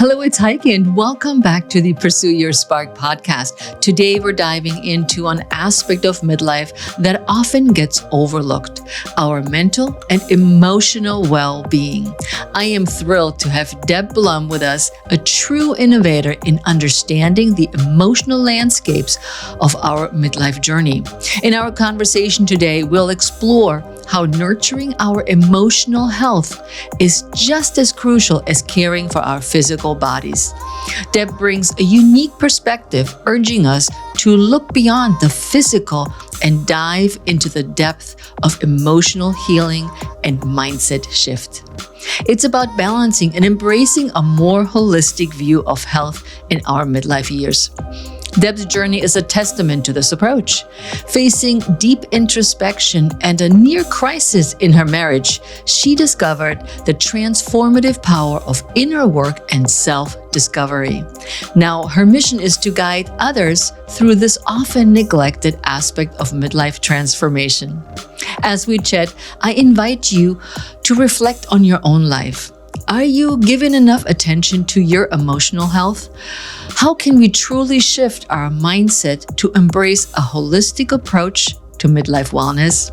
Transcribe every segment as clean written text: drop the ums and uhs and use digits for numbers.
Hello, it's Heike, and welcome back to the Pursue Your Spark podcast. Today, we're diving into an aspect of midlife that often gets overlooked, our mental and emotional well-being. I am thrilled to have Deb Blum with us, a true innovator in understanding the emotional landscapes of our midlife journey. In our conversation today, we'll explore how nurturing our emotional health is just as crucial as caring for our physical bodies. Deb brings a unique perspective, urging us to look beyond the physical and dive into the depth of emotional healing and mindset shift. It's about balancing and embracing a more holistic view of health in our midlife years. Deb's journey is a testament to this approach. Facing deep introspection and a near crisis in her marriage, she discovered the transformative power of inner work and self-discovery. Now, her mission is to guide others through this often neglected aspect of midlife transformation. As we chat, I invite you to reflect on your own life. Are you giving enough attention to your emotional health? How can we truly shift our mindset to embrace a holistic approach to midlife wellness?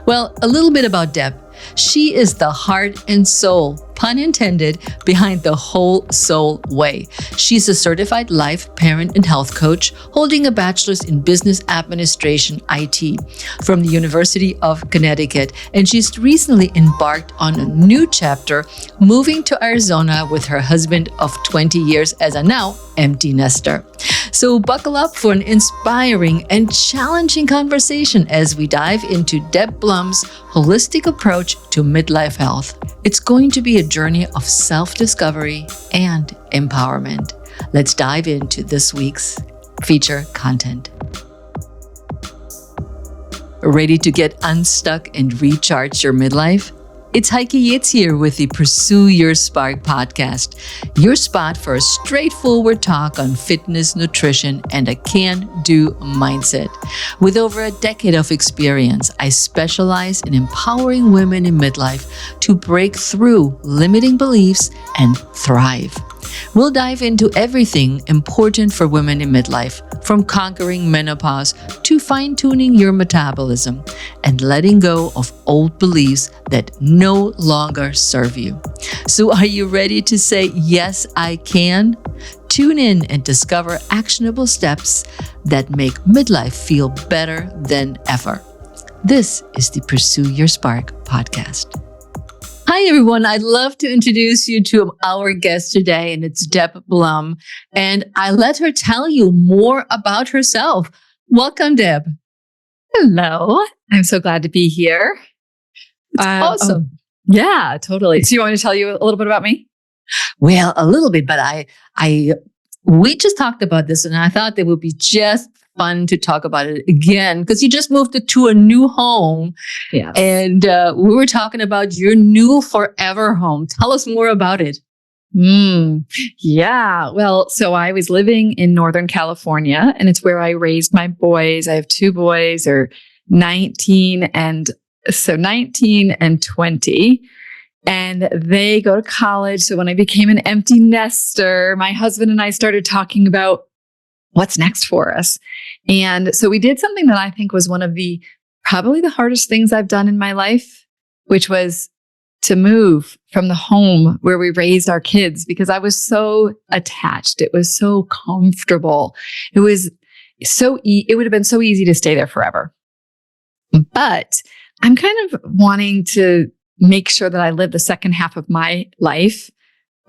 Well, a little bit about Deb. She is the heart and soul, pun intended, behind the Whole Soul Way. She's a certified life, parent, and health coach, holding a bachelor's in business administration IT from the University of Connecticut. And she's recently embarked on a new chapter, moving to Arizona with her husband of 20 years as a now empty nester. So buckle up for an inspiring and challenging conversation as we dive into Deb Blum's holistic approach to midlife health. It's going to be a journey of self-discovery and empowerment. Let's dive into this week's feature content. Ready to get unstuck and recharge your midlife? It's Heike Yates here with the Pursue Your Spark podcast, your spot for a straightforward talk on fitness, nutrition, and a can-do mindset. With over a decade of experience, I specialize in empowering women in midlife to break through limiting beliefs and thrive. We'll dive into everything important for women in midlife, from conquering menopause to fine-tuning your metabolism and letting go of old beliefs that no longer serve you. So are you ready to say, yes, I can? Tune in and discover actionable steps that make midlife feel better than ever. This is the Pursue Your Spark podcast. Hi, everyone. I'd love to introduce you to our guest today, and it's Deb Blum. And I let her tell you more about herself. Welcome, Deb. Hello. I'm so glad to be here. It's awesome. Yeah, totally. So you want me to tell you a little bit about me? Well, a little bit, but we just talked about this, and I thought it would be just fun to talk about it again because you just moved to a new home. Yeah. And we were talking about your new forever home. Tell us more about it. Yeah. Well, so I was living in Northern California, and it's where I raised my boys. I have two boys, they're 19 and 20. And they go to college. So when I became an empty nester, my husband and I started talking about what's next for us. And so we did something that I think was one of probably the hardest things I've done in my life, which was to move from the home where we raised our kids because I was so attached. It was so comfortable. It was it would have been so easy to stay there forever. But I'm kind of wanting to make sure that I live the second half of my life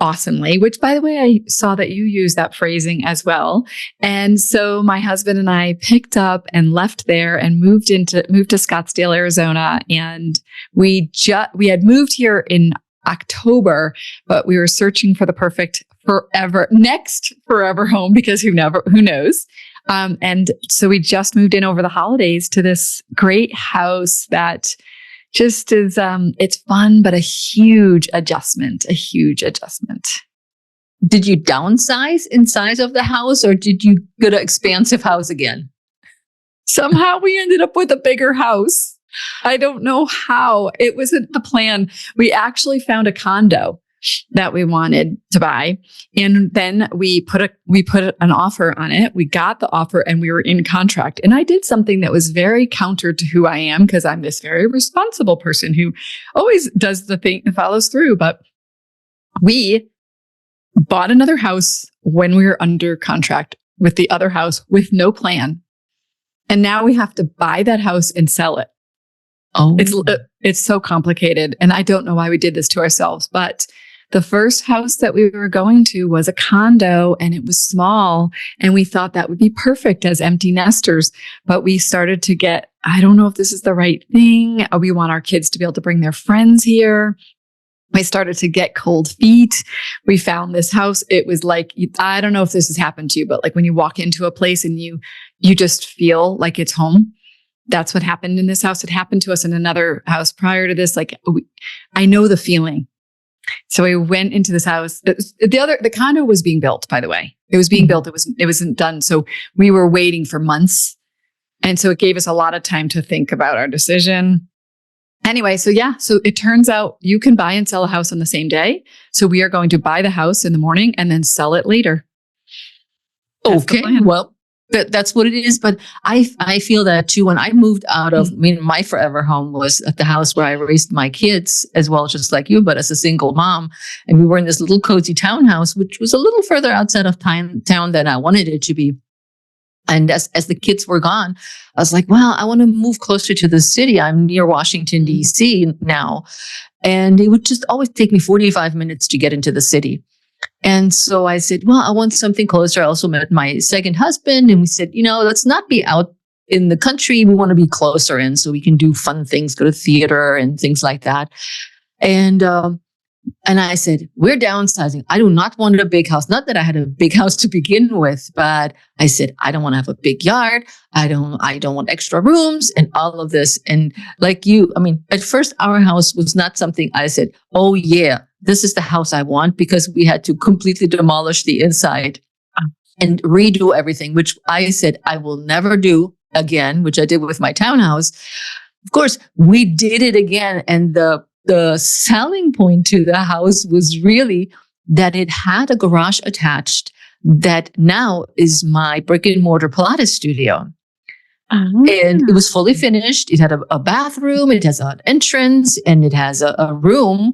awesomely, which, by the way, I saw that you use that phrasing as well. And so my husband and I picked up and left there and moved to Scottsdale, Arizona. And we had moved here in October, but we were searching for the perfect next forever home because who knows? And so we just moved in over the holidays to this great house that just is, it's fun, but a huge adjustment. Did you downsize in size of the house, or did you get an expansive house again? Somehow we ended up with a bigger house. I don't know how. It wasn't the plan. We actually found a condo. that we wanted to buy. And then we put an offer on it. We got the offer and we were in contract. And I did something that was very counter to who I am, because I'm this very responsible person who always does the thing and follows through. But we bought another house when we were under contract with the other house with no plan. And now we have to buy that house and sell it. Oh, It's so complicated. And I don't know why we did this to ourselves, but the first house that we were going to was a condo and it was small. And we thought that would be perfect as empty nesters. But we started to get, I don't know if this is the right thing. We want our kids to be able to bring their friends here. We started to get cold feet. We found this house. It was like, I don't know if this has happened to you, but like when you walk into a place and you just feel like it's home. That's what happened in this house. It happened to us in another house prior to this. Like, I know the feeling. So we went into this house. The condo was being built, by the way. It was being built. It wasn't done. So we were waiting for months. And so it gave us a lot of time to think about our decision. Anyway, so it turns out you can buy and sell a house on the same day. So we are going to buy the house in the morning and then sell it later. That's okay. Well, that's what it is. But I feel that too. When I moved out of, my forever home was at the house where I raised my kids as well, just like you, but as a single mom. And we were in this little cozy townhouse, which was a little further outside of town than I wanted it to be. And as the kids were gone, I was like, well, I want to move closer to the city. I'm near Washington, D.C. now. And it would just always take me 45 minutes to get into the city. And so I said, well, I want something closer. I also met my second husband and we said, let's not be out in the country. We want to be closer in so we can do fun things, go to theater and things like that. And I said, we're downsizing. I do not want a big house. Not that I had a big house to begin with, but I said, I don't want to have a big yard. I don't want extra rooms and all of this. And like you, at first our house was not something I said, oh yeah, this is the house I want, because we had to completely demolish the inside and redo everything, which I said I will never do again, which I did with my townhouse. Of course, we did it again. And the selling point to the house was really that it had a garage attached that now is my brick and mortar Pilates studio. And it was fully finished. It had a bathroom, it has an entrance, and it has a room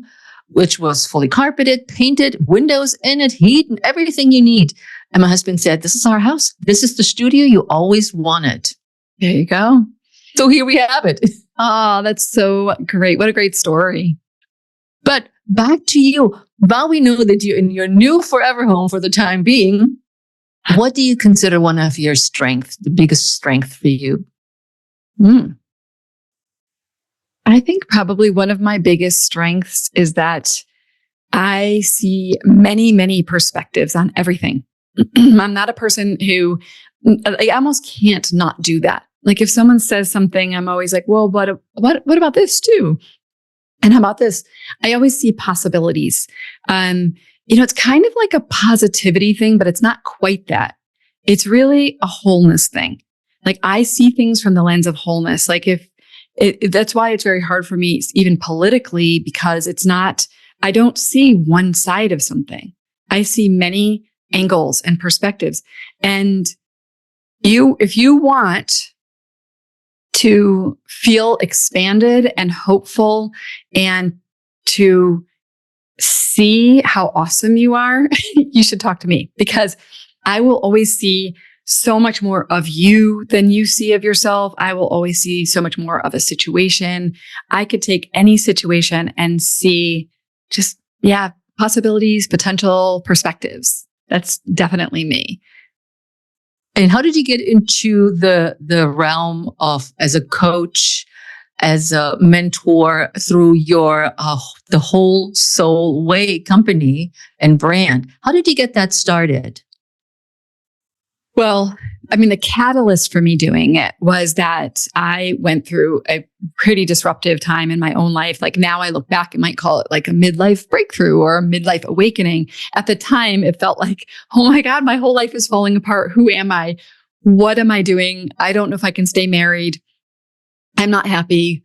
which was fully carpeted, painted, windows in it, heat, and everything you need. And my husband said, this is our house. This is the studio you always wanted. There you go. So here we have it. Oh, that's so great. What a great story. But back to you. While we know that you're in your new forever home for the time being, what do you consider one of your strengths, the biggest strength for you? I think probably one of my biggest strengths is that I see many, many perspectives on everything. I'm not a person who, I almost can't not do that. Like if someone says something, I'm always like, well, what about this too? And how about this? I always see possibilities. It's kind of like a positivity thing, but it's not quite that. It's really a wholeness thing. Like I see things from the lens of wholeness. Like that's why it's very hard for me, even politically, because I don't see one side of something. I see many angles and perspectives. And if you want to feel expanded and hopeful and to see how awesome you are, you should talk to me, because I will always see so much more of you than you see of yourself. I will always see so much more of a situation. I could take any situation and see just, possibilities, potential, perspectives. That's definitely me. And how did you get into the realm of as a coach, as a mentor through your the Whole Soul Way company and brand? How did you get that started? Well, the catalyst for me doing it was that I went through a pretty disruptive time in my own life. Like now I look back and might call it like a midlife breakthrough or a midlife awakening. At the time, it felt like, oh my God, my whole life is falling apart. Who am I? What am I doing? I don't know if I can stay married. I'm not happy.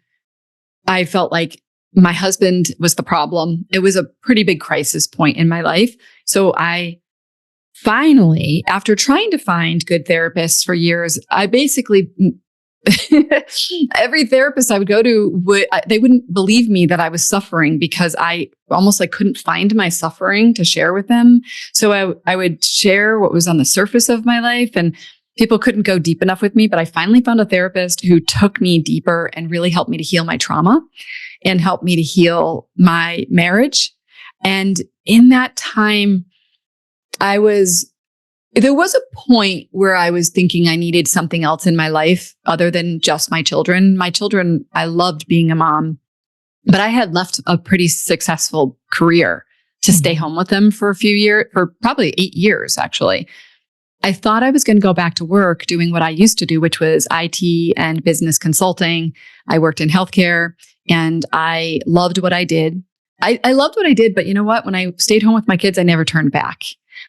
I felt like my husband was the problem. It was a pretty big crisis point in my life. So I finally, after trying to find good therapists for years, I basically, every therapist I would go to, they wouldn't believe me that I was suffering because I almost like couldn't find my suffering to share with them. So I would share what was on the surface of my life, and people couldn't go deep enough with me. But I finally found a therapist who took me deeper and really helped me to heal my trauma and helped me to heal my marriage. And in that time, there was a point where I was thinking I needed something else in my life other than just my children. My children, I loved being a mom, but I had left a pretty successful career to stay home with them for a few years, for probably 8 years, actually. I thought I was going to go back to work doing what I used to do, which was IT and business consulting. I worked in healthcare and I loved what I did. I loved what I did, but you know what? When I stayed home with my kids, I never turned back.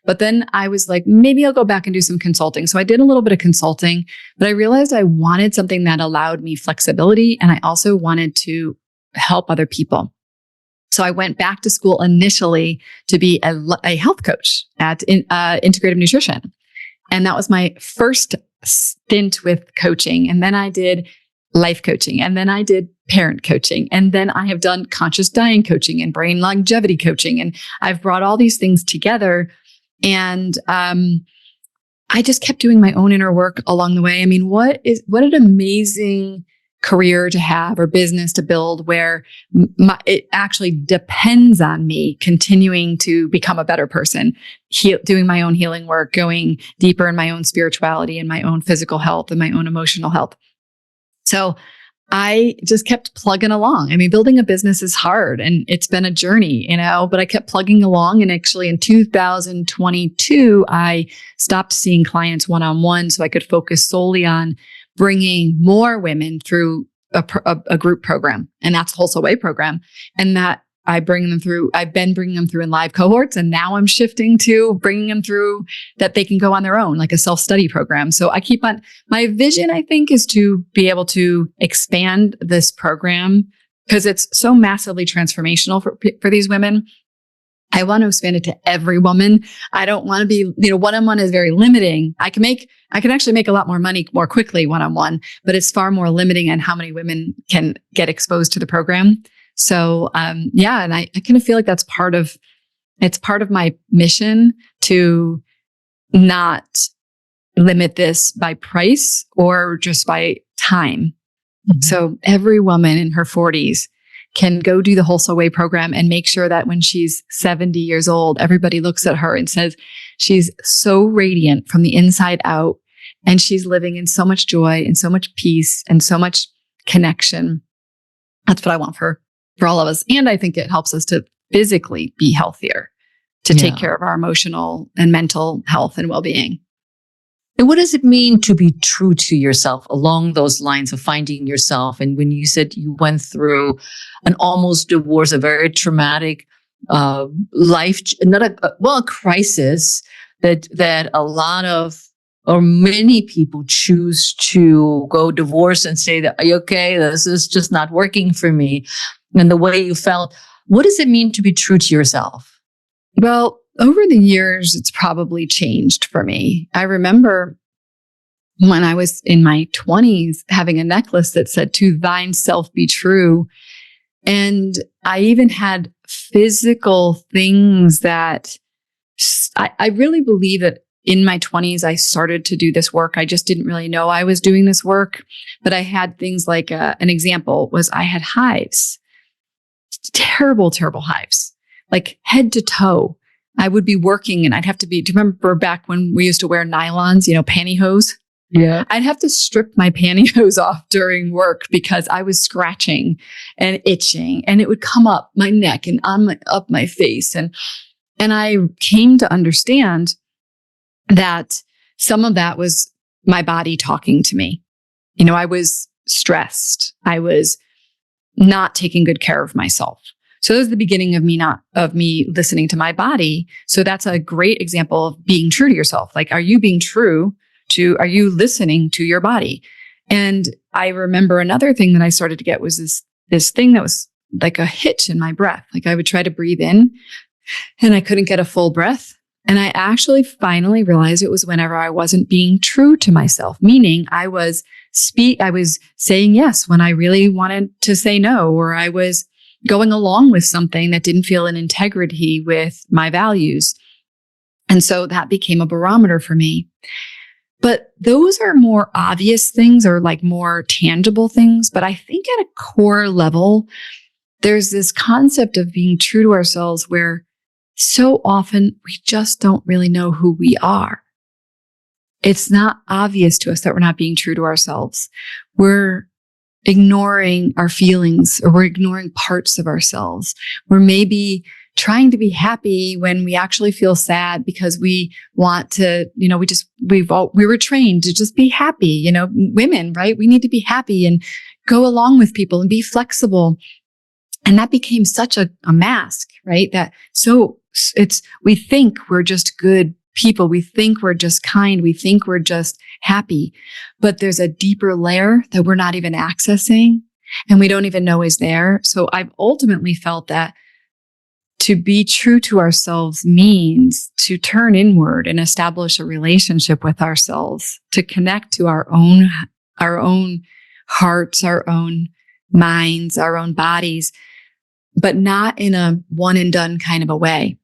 But then I was like, maybe I'll go back and do some consulting. So I did a little bit of consulting, but I realized I wanted something that allowed me flexibility. And I also wanted to help other people. So I went back to school initially to be a health coach at Integrative Nutrition. And that was my first stint with coaching. And then I did life coaching. And then I did parent coaching. And then I have done conscious dying coaching and brain longevity coaching. And I've brought all these things together. And I just kept doing my own inner work along the way. I mean, what an amazing career to have or business to build where it actually depends on me continuing to become a better person, doing my own healing work, going deeper in my own spirituality and my own physical health and my own emotional health. So I just kept plugging along. I mean, building a business is hard and it's been a journey, but I kept plugging along. And actually in 2022, I stopped seeing clients one-on-one so I could focus solely on bringing more women through a group program. And that's the Wholesale Way program. And that I've been bringing them through in live cohorts. And now I'm shifting to bringing them through that they can go on their own, like a self-study program. So I keep on, my vision, I think, is to be able to expand this program because it's so massively transformational for these women. I want to expand it to every woman. I don't want to be, one-on-one is very limiting. I can actually make a lot more money more quickly one-on-one, but it's far more limiting on how many women can get exposed to the program. So, and I kind of feel like it's part of my mission to not limit this by price or just by time. Mm-hmm. So every woman in her 40s can go do the Wholesale Way program and make sure that when she's 70 years old, everybody looks at her and says, she's so radiant from the inside out and she's living in so much joy and so much peace and so much connection. That's what I want for all of us. And I think it helps us to physically be healthier, to take care of our emotional and mental health and well-being. And what does it mean to be true to yourself along those lines of finding yourself? And when you said you went through an almost divorce, a very traumatic life, a crisis that a lot of or many people choose to go divorce and say that, okay, this is just not working for me. And the way you felt, what does it mean to be true to yourself? Well, over the years, it's probably changed for me. I remember when I was in my 20s having a necklace that said, "To thine self be true." And I even had physical things that I really believe that in my 20s, I started to do this work. I just didn't really know I was doing this work, but I had things like an example was I had hives, terrible, terrible hives, like head to toe. I would be working and I'd have to do you remember back when we used to wear nylons, pantyhose? Yeah. I'd have to strip my pantyhose off during work because I was scratching and itching and it would come up my neck and up my face. And I came to understand that some of that was my body talking to me. I was stressed. I was not taking good care of myself. So that was the beginning of me listening to my body. So that's a great example of being true to yourself. Like, are you listening to your body? And I remember another thing that I started to get was this thing that was like a hitch in my breath. Like I would try to breathe in and I couldn't get a full breath. And I actually finally realized it was whenever I wasn't being true to myself, meaning I was saying yes when I really wanted to say no, or I was going along with something that didn't feel in integrity with my values. And so that became a barometer for me. But those are more obvious things or like more tangible things. But I think at a core level, there's this concept of being true to ourselves where so often we just don't really know who we are. It's not obvious to us that we're not being true to ourselves. We're ignoring our feelings, or we're ignoring parts of ourselves. We're maybe trying to be happy when we actually feel sad because we want to, we were trained to just be happy, women, right? We need to be happy and go along with people and be flexible. And that became such a mask, right? We think we're just good people. We think we're just kind. We think we're just happy, but there's a deeper layer that we're not even accessing and we don't even know is there. So I've ultimately felt that to be true to ourselves means to turn inward and establish a relationship with ourselves, to connect to our own hearts, our own minds, our own bodies, but not in a one and done kind of a way.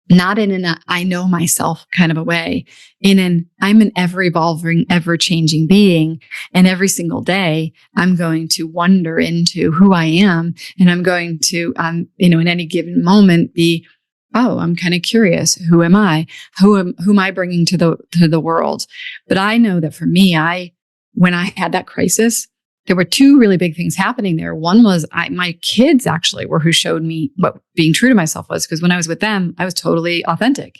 Not in an I know myself kind of a way, I'm an ever evolving, ever changing being. And every single day I'm going to wander into who I am. And I'm going to, in any given moment I'm kind of curious. Who am I? Who am I bringing to the world? But I know that for me, when I had that crisis, there were two really big things happening there. One was my kids actually were who showed me what being true to myself was, because when I was with them, I was totally authentic.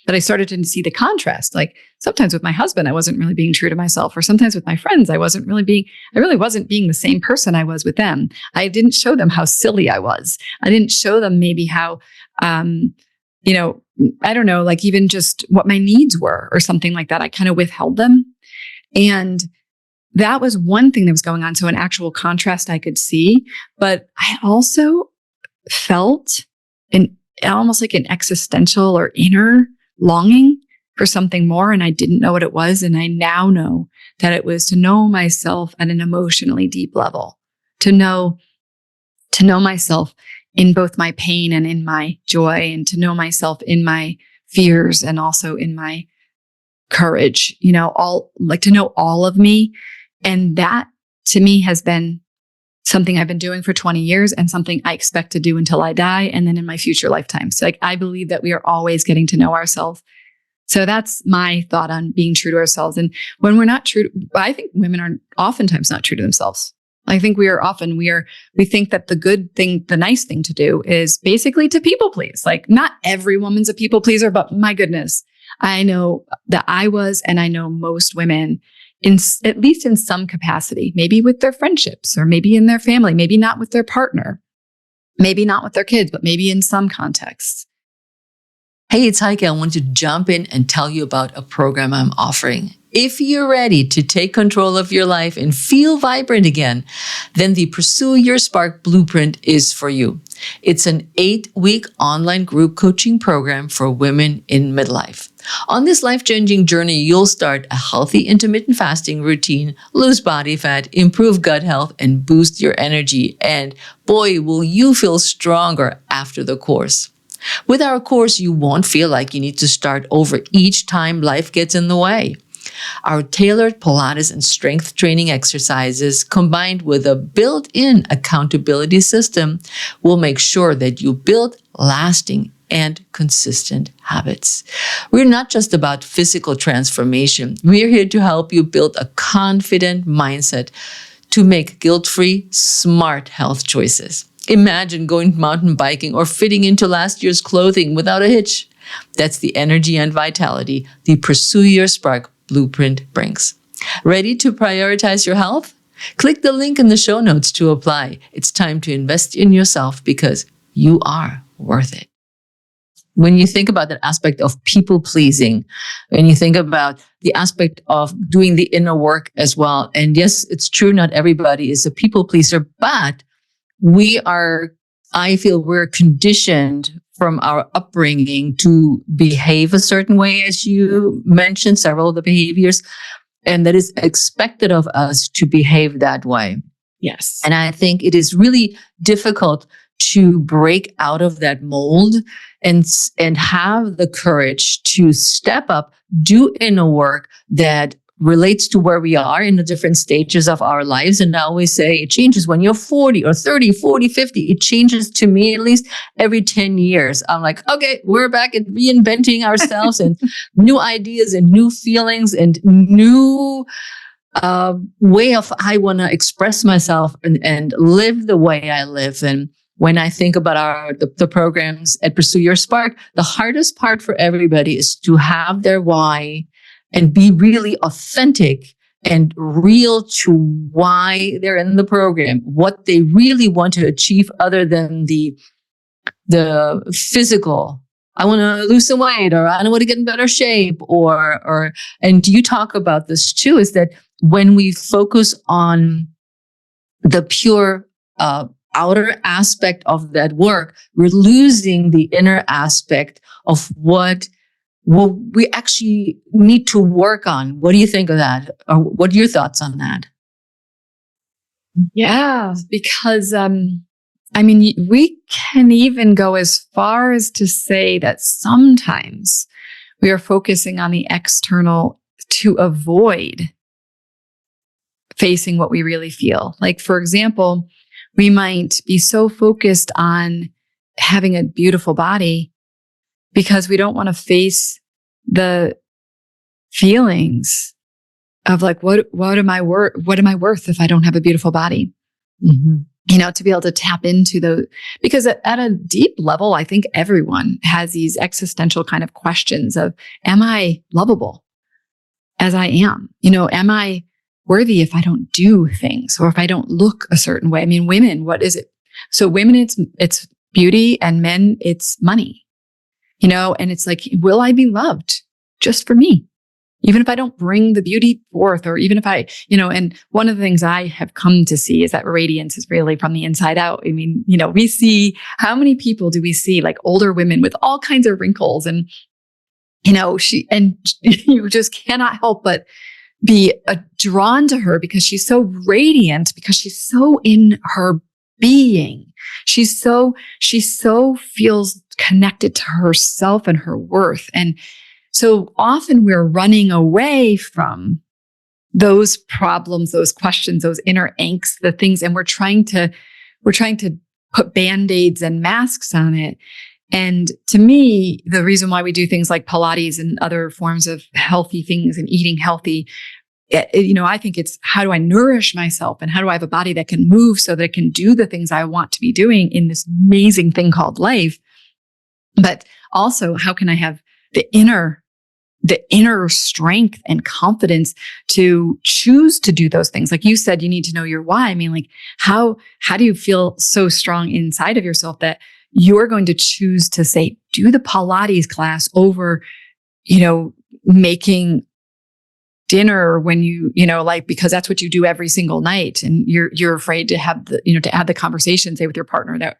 But I started to see the contrast. Like sometimes with my husband, I wasn't really being true to myself, or sometimes with my friends, I really wasn't being the same person I was with them. I didn't show them how silly I was. I didn't show them maybe how, I don't know, like even just what my needs were or something like that. I kind of withheld them. And that was one thing that was going on. So an actual contrast I could see, but I also felt almost like an existential or inner longing for something more. And I didn't know what it was. And I now know that it was to know myself at an emotionally deep level, to know myself in both my pain and in my joy, and to know myself in my fears and also in my courage, to know all of me. And that to me has been something I've been doing for 20 years and something I expect to do until I die and then in my future lifetimes. So I believe that we are always getting to know ourselves. So that's my thought on being true to ourselves. And when we're not true, I think women are oftentimes not true to themselves. I think we think that the good thing, the nice thing to do is basically to people please. Like not every woman's a people pleaser, but my goodness, I know that I was, and I know most women at least in some capacity, maybe with their friendships or maybe in their family, maybe not with their partner, maybe not with their kids, but maybe in some contexts. Hey, it's Heike. I want to jump in and tell you about a program I'm offering. If you're ready to take control of your life and feel vibrant again, then the Pursue Your Spark Blueprint is for you. It's an 8-week online group coaching program for women in midlife. On this life-changing journey, you'll start a healthy intermittent fasting routine, lose body fat, improve gut health, and boost your energy. And boy, will you feel stronger after the course. With our course, you won't feel like you need to start over each time life gets in the way. Our tailored Pilates and strength training exercises, combined with a built-in accountability system, will make sure that you build lasting and consistent habits. We're not just about physical transformation. We're here to help you build a confident mindset to make guilt-free, smart health choices. Imagine going mountain biking or fitting into last year's clothing without a hitch. That's the energy and vitality the Pursue Your Spark Blueprint brings. Ready to prioritize your health? Click the link in the show notes to apply. It's time to invest in yourself because you are worth it. When you think about that aspect of people pleasing, when you think about the aspect of doing the inner work as well, and yes, it's true, not everybody is a people pleaser, but I feel we're conditioned from our upbringing to behave a certain way, as you mentioned, several of the behaviors, and that is expected of us to behave that way. Yes. And I think it is really difficult to break out of that mold and have the courage to step up, do inner work that relates to where we are in the different stages of our lives. And I always say it changes when you're 40 or 30, 40, 50. It changes to me at least every 10 years. I'm like, okay, we're back at reinventing ourselves and new ideas and new feelings and new way of I want to express myself and live the way I live. And when I think about the programs at Pursue Your Spark, the hardest part for everybody is to have their why and be really authentic and real to why they're in the program, what they really want to achieve other than the physical. I want to lose some weight, or I want to get in better shape, and you talk about this too, is that when we focus on the pure outer aspect of that work, we're losing the inner aspect of what we actually need to work on. What do you think of that? Or what are your thoughts on that? Yeah, because we can even go as far as to say that sometimes we are focusing on the external to avoid facing what we really feel. Like, for example, we might be so focused on having a beautiful body because we don't want to face the feelings of like, what am I worth if I don't have a beautiful body? Mm-hmm. To be able to tap into those, because at a deep level, I think everyone has these existential kind of questions of, am I lovable as I am? Am I worthy if I don't do things or if I don't look a certain way? I mean, women, what is it? So women, it's beauty, and men, it's money, and it's like, will I be loved just for me? Even if I don't bring the beauty forth, or even if I, and one of the things I have come to see is that radiance is really from the inside out. I mean, we see, how many people do we see, like older women with all kinds of wrinkles, and, you just cannot help but be drawn to her because she's so radiant, because she's so in her being. She so feels connected to herself and her worth. And so often we're running away from those problems, those questions, those inner angst, the things, and we're trying to put Band-Aids and masks on it. And to me, the reason why we do things like Pilates and other forms of healthy things and eating healthy, I think it's, how do I nourish myself, and how do I have a body that can move so that it can do the things I want to be doing in this amazing thing called life? But also, how can I have the inner strength and confidence to choose to do those things? Like you said, you need to know your why. I mean, like, how do you feel so strong inside of yourself that you're going to choose to say, do the Pilates class over, making dinner when because that's what you do every single night. And you're afraid to have the conversation, say, with your partner that,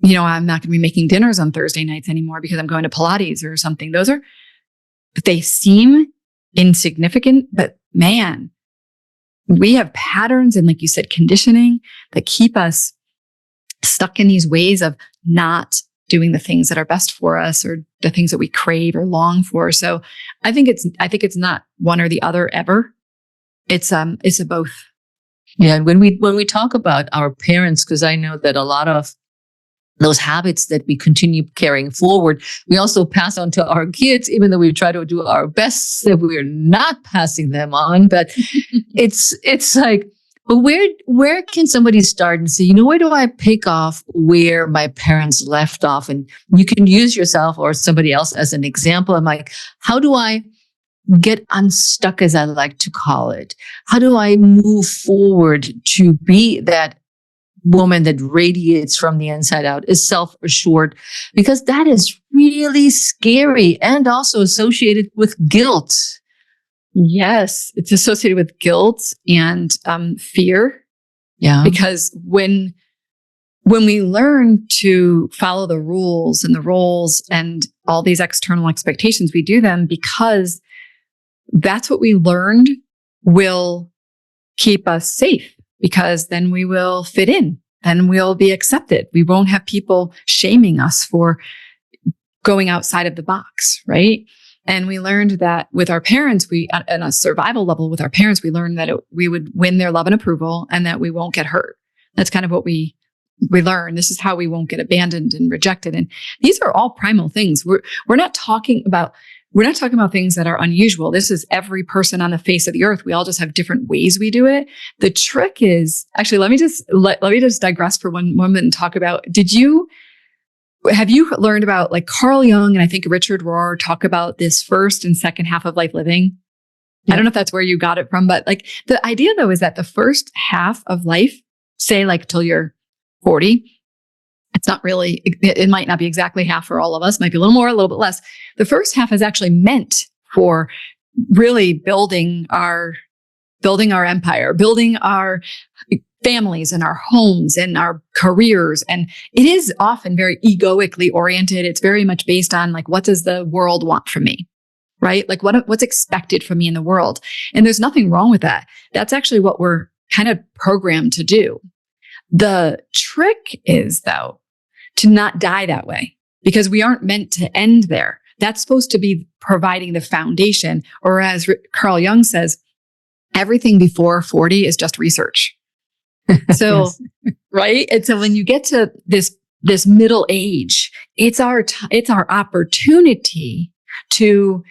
I'm not going to be making dinners on Thursday nights anymore because I'm going to Pilates or something. They seem insignificant, but man, we have patterns and, like you said, conditioning that keep us stuck in these ways of not doing the things that are best for us, or the things that we crave or long for. So I think it's not one or the other ever. It's a both. Yeah. And when we talk about our parents, because I know that a lot of those habits that we continue carrying forward, we also pass on to our kids, even though we try to do our best that we're not passing them on. But it's like, but where can somebody start and say, where do I pick off where my parents left off? And you can use yourself or somebody else as an example. I'm like, how do I get unstuck, as I like to call it? How do I move forward to be that woman that radiates from the inside out, is self-assured? Because that is really scary and also associated with guilt. Yes, it's associated with guilt and fear. Yeah. Because when when we learn to follow the rules and the roles and all these external expectations, we do them because that's what we learned will keep us safe, because then we will fit in, then we'll be accepted. We won't have people shaming us for going outside of the box, right? And we learned that with our parents, on a survival level with our parents, we learned that we would win their love and approval and that we won't get hurt. That's kind of what we learn. This is how we won't get abandoned and rejected. And these are all primal things. We're not talking about things that are unusual. This is every person on the face of the earth. We all just have different ways we do it. The trick is, actually, let me just digress for one moment and talk about, have you learned about, like, Carl Jung and I think Richard Rohr talk about this first and second half of life living? Yeah. I don't know if that's where you got it from, but like the idea though is that the first half of life, say like till you're 40, it's not really, it might not be exactly half for all of us, might be a little more, a little bit less. The first half is actually meant for really building our empire, building our families and our homes and our careers. And it is often very egoically oriented. It's very much based on, like, what does the world want from me? Right? Like what's expected from me in the world. And there's nothing wrong with that. That's actually what we're kind of programmed to do. The trick is, though, to not die that way, because we aren't meant to end there. That's supposed to be providing the foundation. Or as Carl Jung says, everything before 40 is just research. So, yes. Right? And so when you get to this middle age, it's our opportunity to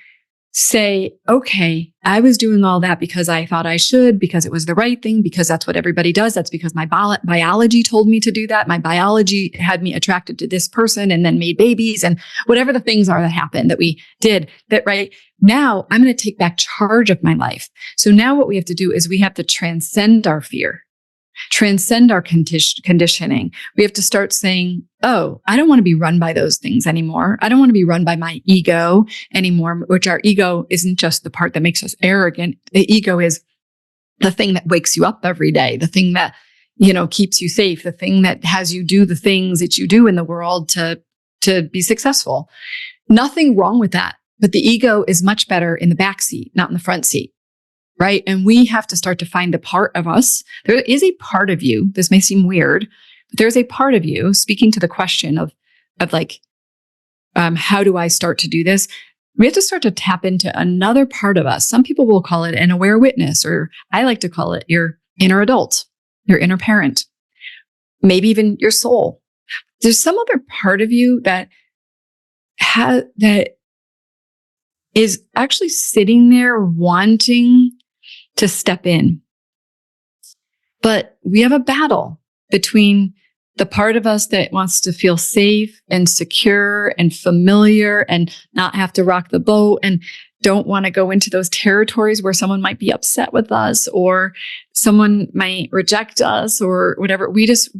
say, okay, I was doing all that because I thought I should, because it was the right thing, because that's what everybody does. That's because my biology told me to do that. My biology had me attracted to this person and then made babies and whatever the things are that happened that we did that. Right now, I'm going to take back charge of my life. So now what we have to do is we have to transcend our fear, transcend our conditioning. We have to start saying, oh, I don't want to be run by those things anymore. I don't want to be run by my ego anymore, which our ego isn't just the part that makes us arrogant. The ego is the thing that wakes you up every day, the thing that, keeps you safe, the thing that has you do the things that you do in the world to be successful. Nothing wrong with that. But the ego is much better in the back seat, not in the front seat. Right? And we have to start to find the part of us. There is a part of you, this may seem weird, but there's a part of you, speaking to the question of like, how do I start to do this? We have to start to tap into another part of us. Some people will call it an aware witness, or I like to call it your inner adult, your inner parent, maybe even your soul. There's some other part of you that is actually sitting there wanting to step in. But we have a battle between the part of us that wants to feel safe and secure and familiar and not have to rock the boat and don't want to go into those territories where someone might be upset with us or someone might reject us or whatever.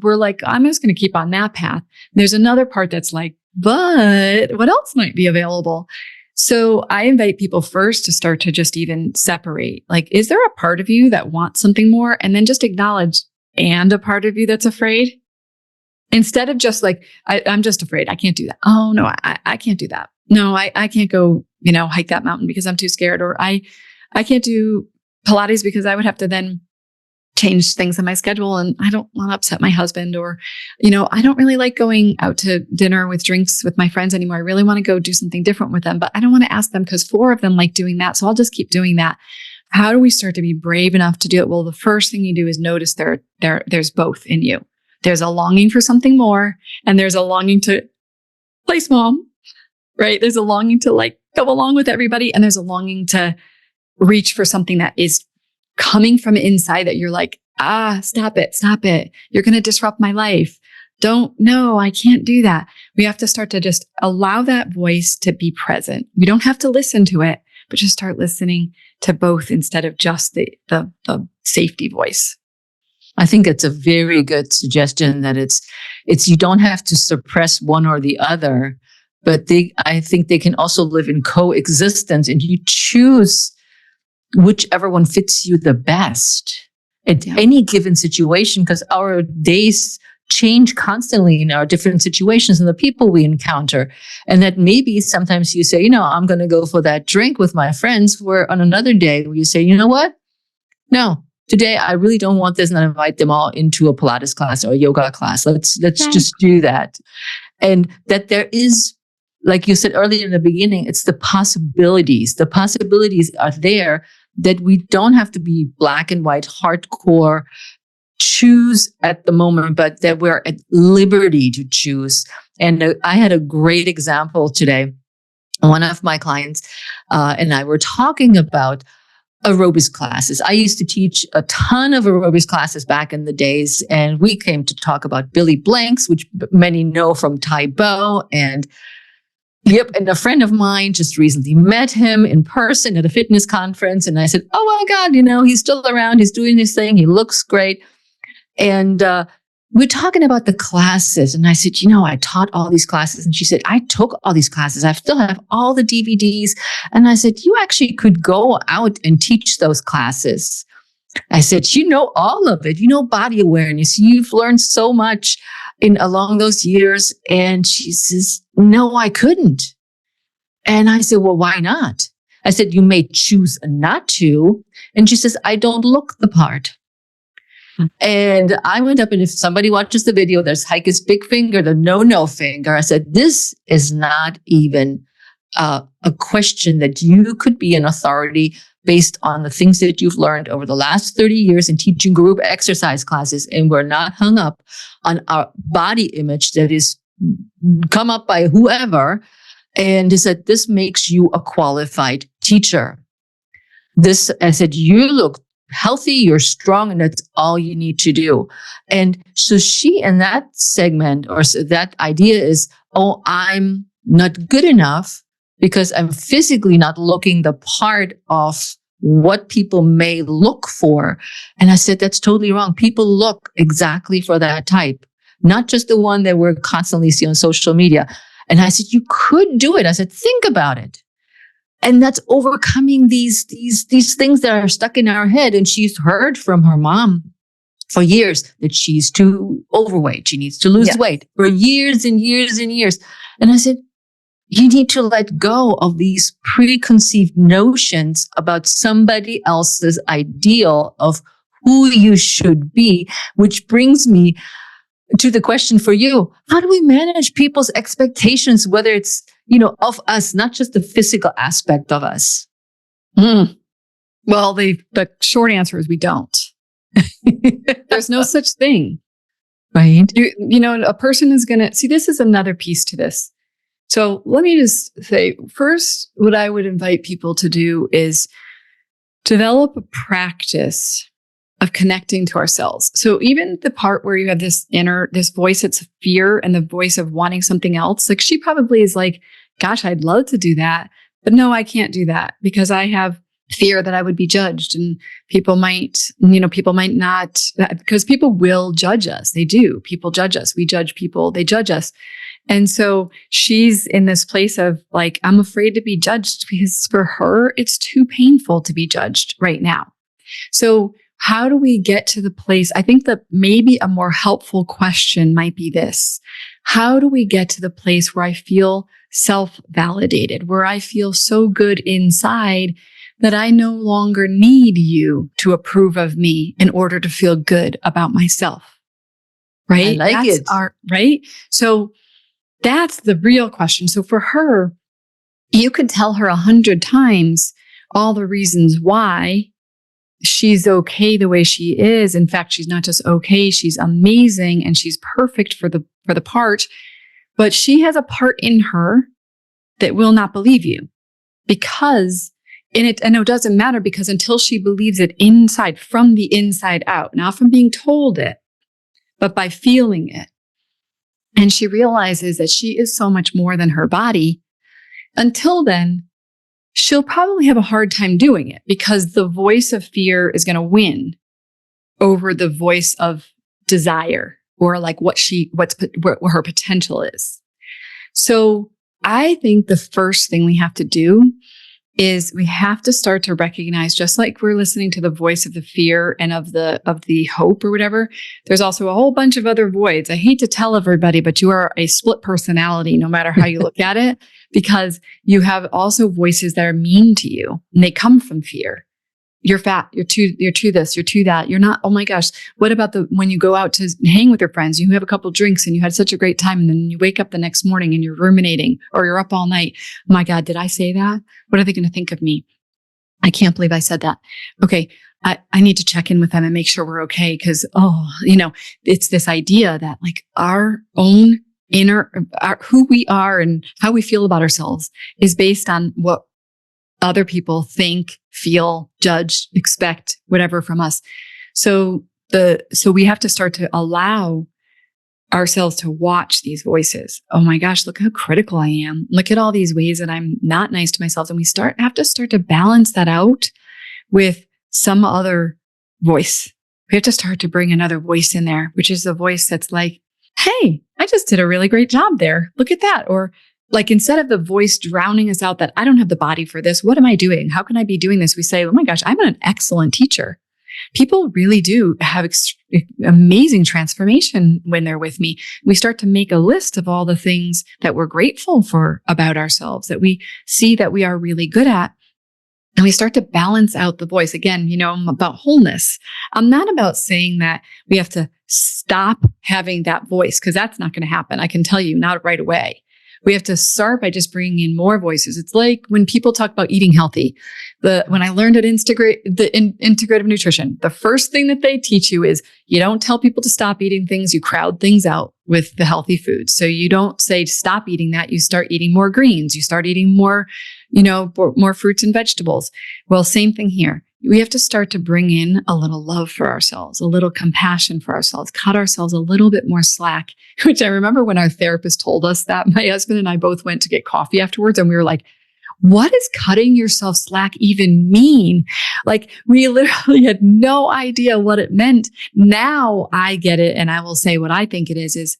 We're like, I'm just going to keep on that path. There's another part that's like, but what else might be available? So I invite people first to start to just even separate. Like, is there a part of you that wants something more? And then just acknowledge, and a part of you that's afraid? Instead of just like, I'm just afraid. I can't do that. Oh, no, I can't do that. No, I can't go, hike that mountain because I'm too scared. Or I can't do Pilates because I would have to then change things in my schedule and I don't want to upset my husband, or, I don't really like going out to dinner with drinks with my friends anymore. I really want to go do something different with them, but I don't want to ask them because 4 of them like doing that. So I'll just keep doing that. How do we start to be brave enough to do it? Well, the first thing you do is notice there's both in you. There's a longing for something more, and there's a longing to play small, right? There's a longing to like go along with everybody, and there's a longing to reach for something that is coming from inside that you're like, stop it. You're going to disrupt my life. No, I can't do that. We have to start to just allow that voice to be present. We don't have to listen to it, but just start listening to both instead of just the safety voice. I think it's a very good suggestion that it's you don't have to suppress one or the other, but I think they can also live in coexistence, and you choose whichever one fits you the best at any given situation, because our days change constantly in our different situations and the people we encounter. And that maybe sometimes you say, I'm going to go for that drink with my friends, where on another day where you say, you know what? No, today I really don't want this, and I invite them all into a Pilates class or a yoga class. Let's just do that. And that there is, like you said earlier in the beginning, it's the possibilities. The possibilities are there, that we don't have to be black and white, hardcore, choose at the moment, but that we're at liberty to choose. And I had a great example today. One of my clients and I were talking about aerobics classes. I used to teach a ton of aerobics classes back in the days, and we came to talk about Billy Blanks, which many know from Taibo. And a friend of mine just recently met him in person at a fitness conference. And I said, oh my God, he's still around. He's doing his thing. He looks great. And we're talking about the classes. And I said, I taught all these classes. And she said, I took all these classes. I still have all the DVDs. And I said, you actually could go out and teach those classes. I said, you know all of it. You know body awareness. You've learned so much along those years. And she says, no, I couldn't. And I said, well, why not? I said, you may choose not to. And she says, I don't look the part. And I went up, and if somebody watches the video, there's Heike's big finger, the no finger. I said, this is not even a question that you could be an authority based on the things that you've learned over the last 30 years in teaching group exercise classes. And we're not hung up on our body image that is come up by whoever. And he said, this makes you a qualified teacher. I said, you look healthy, you're strong, and that's all you need to do. And so she, in that segment, or that idea is, oh, I'm not good enough because I'm physically not looking the part of what people may look for. And I said, that's totally wrong. People look exactly for that type, not just the one that we're constantly see on social media. And I said, you could do it. I said, think about it. And that's overcoming these things that are stuck in our head. And she's heard from her mom for years that she's too overweight. She needs to lose weight for years and years and years. And I said, you need to let go of these preconceived notions about somebody else's ideal of who you should be, which brings me to the question for you. How do we manage people's expectations, whether it's, of us, not just the physical aspect of us? Well, the short answer is we don't. There's no such thing. Right. A person is going to see, this is another piece to this. So let me just say, first, what I would invite people to do is develop a practice of connecting to ourselves. So even the part where you have this voice that's fear and the voice of wanting something else, like she probably is like, gosh, I'd love to do that, but no, I can't do that because I have fear that I would be judged, and people might not, because people will judge us. They do. People judge us. We judge people. They judge us. And so she's in this place of like, I'm afraid to be judged because for her, it's too painful to be judged right now. So how do we get to the place? I think that maybe a more helpful question might be this. How do we get to the place where I feel self-validated, where I feel so good inside that I no longer need you to approve of me in order to feel good about myself? Right? I like it. Right? So that's the real question. So for her, you could tell her 100 times all the reasons why she's okay the way she is. In fact, she's not just okay, she's amazing and she's perfect for the part. But she has a part in her that will not believe you because it doesn't matter, because until she believes it inside, from the inside out, not from being told it, but by feeling it. And she realizes that she is so much more than her body. Until then, she'll probably have a hard time doing it because the voice of fear is going to win over the voice of desire, or like what her potential is. So I think the first thing we have to do is we have to start to recognize, just like we're listening to the voice of the fear and of the hope or whatever, there's also a whole bunch of other voids. I hate to tell everybody, but you are a split personality, no matter how you look at it, because you have also voices that are mean to you, and they come from fear. You're fat. You're too this, you're too that. You're not, oh my gosh. What about when you go out to hang with your friends, you have a couple drinks and you had such a great time. And then you wake up the next morning and you're ruminating, or you're up all night. Oh my God, did I say that? What are they going to think of me? I can't believe I said that. Okay. I need to check in with them and make sure we're okay. Cause, it's this idea that like our own inner, who we are and how we feel about ourselves is based on what other people think, feel, judge, expect, whatever from us. So we have to start to allow ourselves to watch these voices. Oh my gosh, look how critical I am. Look at all these ways that I'm not nice to myself. And we have to start to balance that out with some other voice. We have to start to bring another voice in there, which is the voice that's like, hey, I just did a really great job there. Look at that. Or like, instead of the voice drowning us out that I don't have the body for this, what am I doing? How can I be doing this? We say, oh my gosh, I'm an excellent teacher. People really do have amazing transformation when they're with me. We start to make a list of all the things that we're grateful for about ourselves, that we see that we are really good at. And we start to balance out the voice. Again, I'm about wholeness. I'm not about saying that we have to stop having that voice, because that's not going to happen. I can tell you, not right away. We have to start by just bringing in more voices. It's like when people talk about eating healthy. When I learned at integrative nutrition, the first thing that they teach you is you don't tell people to stop eating things. You crowd things out with the healthy foods. So you don't say stop eating that. You start eating more greens. You start eating more, more fruits and vegetables. Well, same thing here. We have to start to bring in a little love for ourselves, a little compassion for ourselves, cut ourselves a little bit more slack, which I remember when our therapist told us that. My husband and I both went to get coffee afterwards, and we were like, what does cutting yourself slack even mean? Like, we literally had no idea what it meant. Now I get it. And I will say what I think it is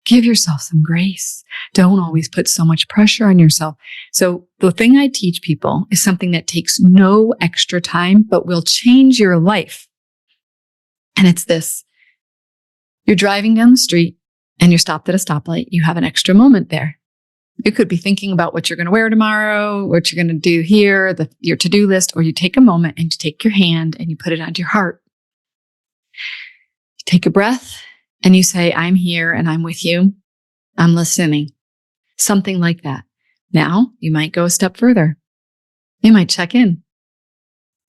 give yourself some grace. Don't always put so much pressure on yourself. So the thing I teach people is something that takes no extra time, but will change your life. And it's this. You're driving down the street and you're stopped at a stoplight. You have an extra moment there. You could be thinking about what you're going to wear tomorrow, what you're going to do here, your to-do list, or you take a moment and you take your hand and you put it onto your heart. You take a breath and you say, I'm here and I'm with you. I'm listening. Something like that. Now you might go a step further. You might check in.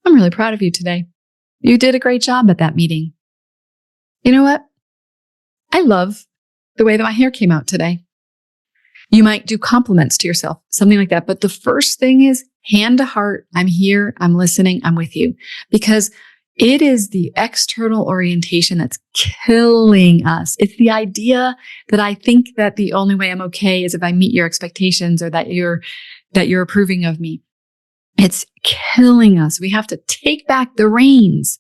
I'm really proud of you today. You did a great job at that meeting. You know what? I love the way that my hair came out today. You might do compliments to yourself, something like that. But the first thing is hand to heart. I'm here. I'm listening. I'm with you. Because it is the external orientation that's killing us. It's the idea that I think that the only way I'm okay is if I meet your expectations, or that you're approving of me. It's killing us. We have to take back the reins.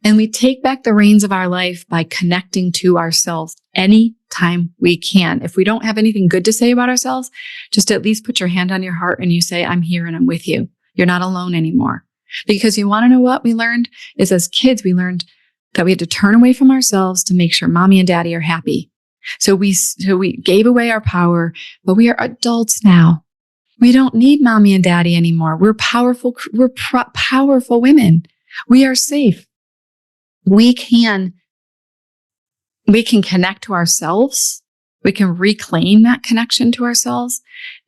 And we take back the reins of our life by connecting to ourselves anytime we can. If we don't have anything good to say about ourselves, just at least put your hand on your heart and you say, I'm here and I'm with you. You're not alone anymore. Because you want to know what we learned is, as kids, we learned that we had to turn away from ourselves to make sure mommy and daddy are happy. So we gave away our power, but we are adults now. We don't need mommy and daddy anymore. We're powerful. We're powerful women. We are safe. We can connect to ourselves. We can reclaim that connection to ourselves.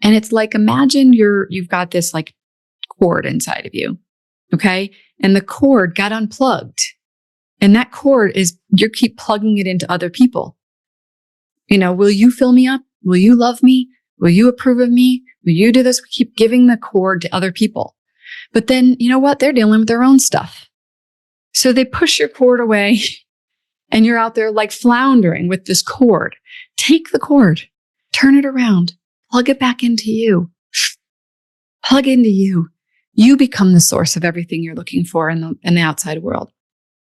And it's like, imagine you've got this like cord inside of you. Okay. And the cord got unplugged. And that cord is, you keep plugging it into other people. Will you fill me up? Will you love me? Will you approve of me? Will you do this? We keep giving the cord to other people. But then, you know what? They're dealing with their own stuff. So they push your cord away and you're out there like floundering with this cord. Take the cord, turn it around, plug it back into you. Plug into you. You become the source of everything you're looking for in the outside world.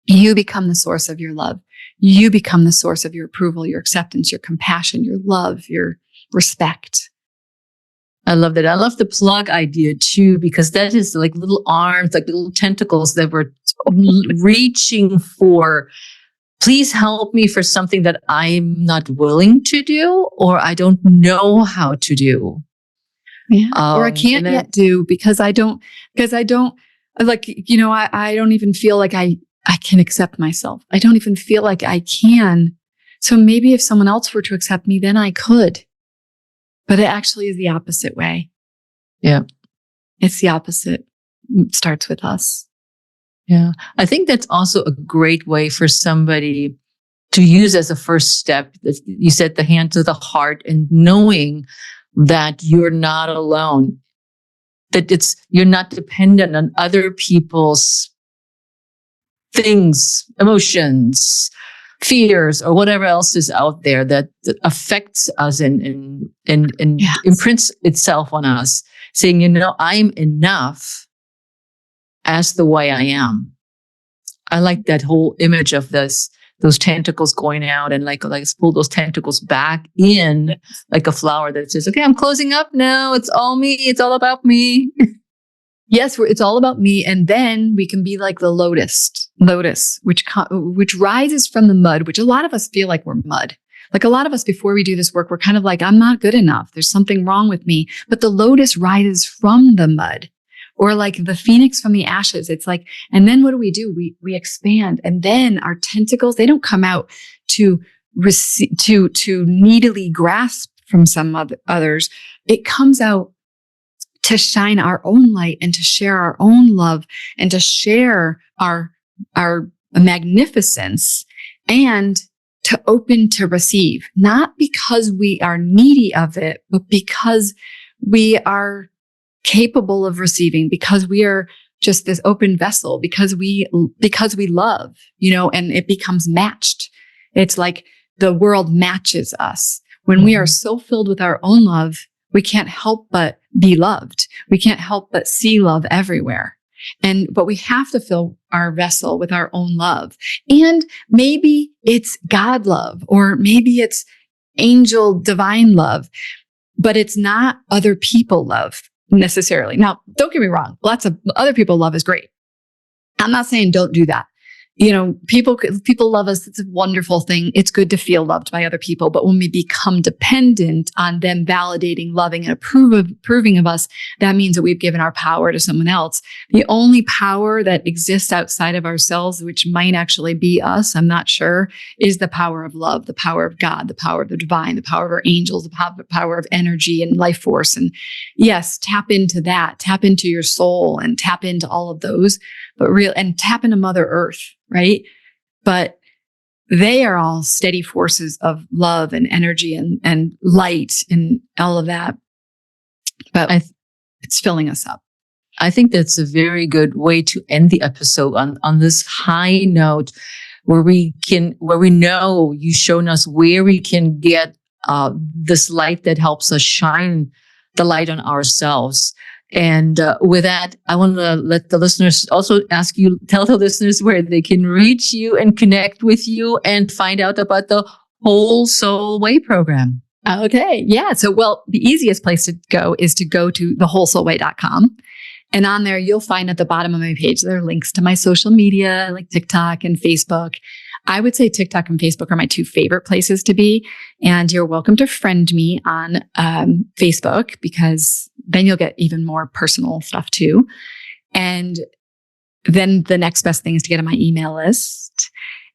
You become the source of your love. You become the source of your approval, your acceptance, your compassion, your love, your respect. I love that. I love the plug idea too, because that is like little arms, like little tentacles that we're reaching for. Please help me for something that I'm not willing to do or I don't know how to do. Yeah. Or I can't yet do because I don't like, I don't even feel like I can accept myself. I don't even feel like I can. So maybe if someone else were to accept me, then I could. But it actually is the opposite way. Yeah. It's the opposite. It starts with us. Yeah. I think that's also a great way for somebody to use as a first step. You said the hand to the heart and knowing that you're not alone, that you're not dependent on other people's things, emotions, fears, or whatever else is out there that affects us and Yes. imprints itself on us, saying, I'm enough as the way I am. I like that whole image of those tentacles going out and like pull those tentacles back in like a flower that says, okay, I'm closing up now. It's all me. It's all about me. Yes, it's all about me. And then we can be like the lotus, which rises from the mud, which a lot of us feel like we're mud. Like a lot of us, before we do this work, we're kind of like, I'm not good enough. There's something wrong with me. But the lotus rises from the mud, or like the phoenix from the ashes. It's like, and then what do? We expand. And then our tentacles, they don't come out to needily grasp from some others. It comes out to shine our own light and to share our own love and to share our magnificence and to open to receive, not because we are needy of it, but because we are capable of receiving, because we are just this open vessel, because we love, and it becomes matched. It's like the world matches us. When we are so filled with our own love, we can't help but be loved. We can't help but see love everywhere. But we have to fill our vessel with our own love. And maybe it's God love, or maybe it's angel divine love, but it's not other people love necessarily. Now, don't get me wrong. Lots of other people love is great. I'm not saying don't do that. People love us. It's a wonderful thing. It's good to feel loved by other people. But when we become dependent on them validating, loving, and approving of us, that means that we've given our power to someone else. The only power that exists outside of ourselves, which might actually be us, I'm not sure, is the power of love, the power of God, the power of the divine, the power of our angels, the power of energy and life force. And yes, tap into that, tap into your soul and tap into all of those, and tap into Mother Earth. Right? But they are all steady forces of love and energy and light and all of that. But it's filling us up. I think that's a very good way to end the episode on this high note where we know you've shown us where we can get this light that helps us shine the light on ourselves. And with that, I want to let the listeners also tell the listeners where they can reach you and connect with you and find out about the Whole Soul Way program. Okay. Yeah. So, the easiest place to go is to go to thewholesoulway.com. And on there, you'll find at the bottom of my page, there are links to my social media, like TikTok and Facebook. I would say TikTok and Facebook are my two favorite places to be. And you're welcome to friend me on Facebook, because then you'll get even more personal stuff too. And then the next best thing is to get on my email list.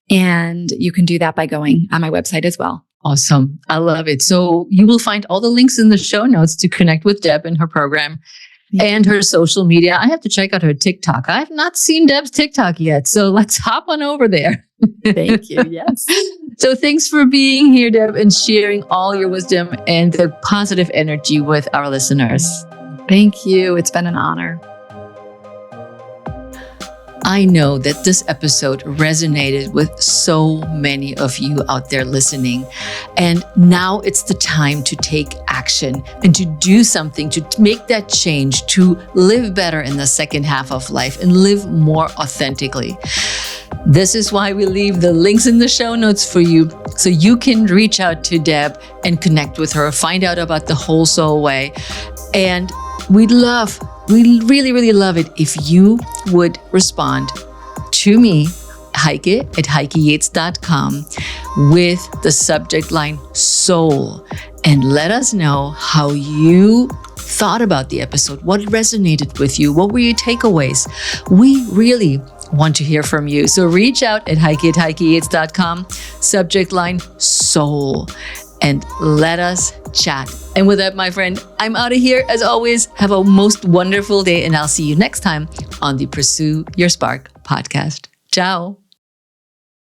And you can do that by going on my website as well. Awesome. I love it. So you will find all the links in the show notes to connect with Deb and her program and her social media. I have to check out her TikTok. I have not seen Deb's TikTok yet. So let's hop on over there. Thank you. Yes. So thanks for being here, Deb, and sharing all your wisdom and the positive energy with our listeners. Thank you. It's been an honor. I know that this episode resonated with so many of you out there listening. And now it's the time to take action and to do something to make that change, to live better in the second half of life and live more authentically. This is why we leave the links in the show notes for you so you can reach out to Deb and connect with her, find out about the Whole Soul Way. And we really, really love it if you would respond to me, Heike at heikeyates.com, with the subject line soul, and let us know how you thought about the episode, what resonated with you, what were your takeaways. We really want to hear from you. So reach out at heikeyates.com, subject line soul, and let us chat. And with that, my friend, I'm out of here. As always, have a most wonderful day, and I'll see you next time on the Pursue Your Spark podcast. Ciao.